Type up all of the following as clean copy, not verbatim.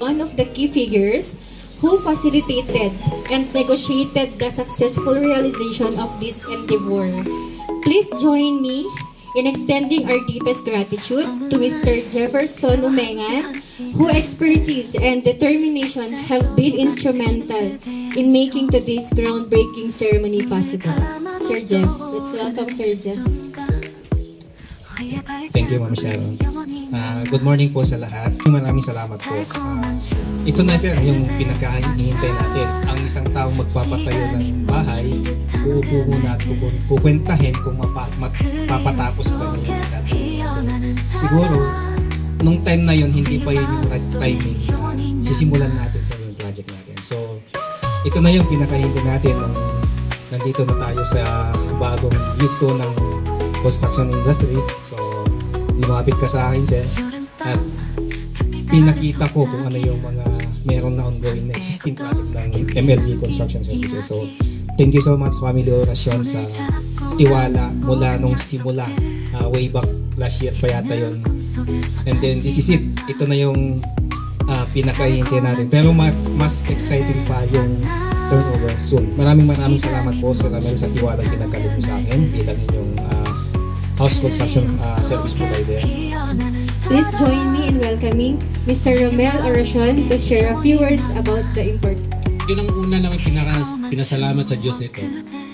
one of the key figures who facilitated and negotiated the successful realization of this endeavor. Please join me in extending our deepest gratitude to Mr. Jefferson Umengan, whose expertise and determination have been instrumental in making today's groundbreaking ceremony possible. Sir Jeff, let's welcome Sir Jeff. Thank you, Ma'am Sharon. Good morning po sa lahat. Maraming salamat po. Ito na sir, yung pinagkahihintay natin. Ang isang taong magpapatayo ng bahay, uupo muna at kukwentahin kung mapapatapos ba na yung ginagawa. So, siguro, nung time na yun, hindi pa yun yung right timing na sisimulan natin sa yung project natin. So, ito na yung pinakahintay natin nung nandito na tayo sa bagong yugto ng construction industry. So, lumapit ka sa akin, sir, at pinakita ko kung ano yung mga meron na ongoing na existing project ng MLG Construction Services. So, thank you so much, Family Orasyon, sa tiwala mula nung simula, way back last year pa yata yun. And then, this is it. Ito na yung pinakahihintay natin. Pero mas exciting pa yung turnover soon. Maraming salamat po, Sir Ramel, sa tiwala pinagkaloob mo sa akin bilang inyong house construction service provider. Please join me in welcoming Mr. Romel Oracion to share a few words about the import. Yun ang una namin pinasalamat sa Diyos nito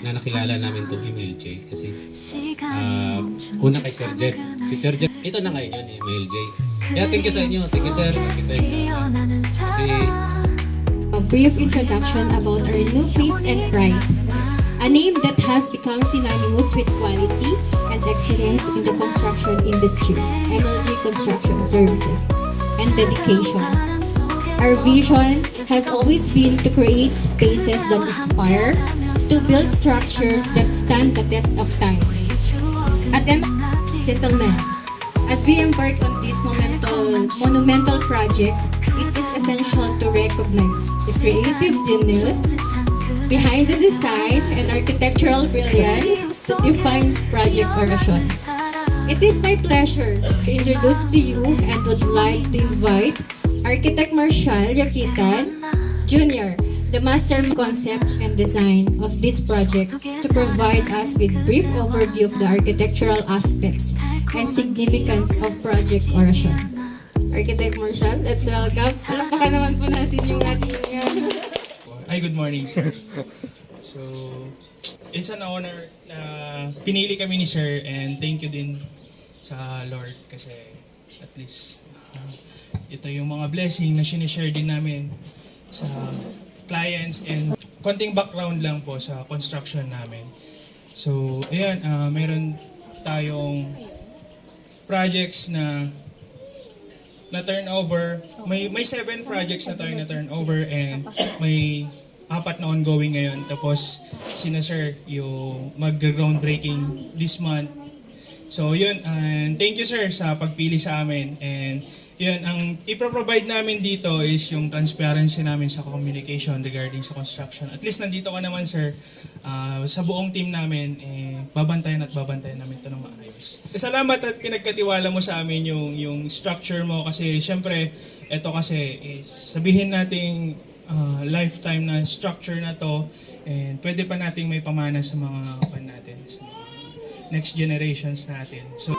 na nakilala namin itong MLJ kasi una kay Sir Jeff. Si Sir Jeff, ito na ngayon yun, MLJ. Kaya thank you sa inyo. Thank you, Sir. Kasi A brief introduction about our new face and pride. A name that has become synonymous with quality and excellence in the construction industry, MLG Construction Services, and dedication. Our vision has always been to create spaces that inspire, to build structures that stand the test of time. At gentlemen, as we embark on this monumental project, it is essential to recognize the creative genius behind the design and architectural brilliance that defines Project Oracion. It is my pleasure to introduce to you and would like to invite Architect Marshall Yapitan Jr., the master concept and design of this project, to provide us with brief overview of the architectural aspects and significance of Project Oracion. Architect Marshall, let's welcome. Palakpakan naman po natin yung ating Hi, good morning, sir. So, it's an honor na pinili kami ni sir, and thank you din sa Lord kasi at least ito yung mga blessing na sinishare din namin sa clients, and konting background lang po sa construction namin. So, ayan, meron tayong projects na turnover. May 7 projects na tayo na turnover, and may 4 na ongoing ngayon. Tapos sina sir yung mag-groundbreaking this month. So yun, and thank you sir sa pagpili sa amin. And yun, ang ipro-provide namin dito is yung transparency namin sa communication regarding sa construction. At least nandito ka naman sir, sa buong team namin, babantayan namin ito ng maayos. Salamat at pinagkatiwala mo sa amin yung structure mo, kasi syempre ito kasi is sabihin nating lifetime na structure na to, and pwede pa nating may pamana sa mga natin, sa mga next generations natin. So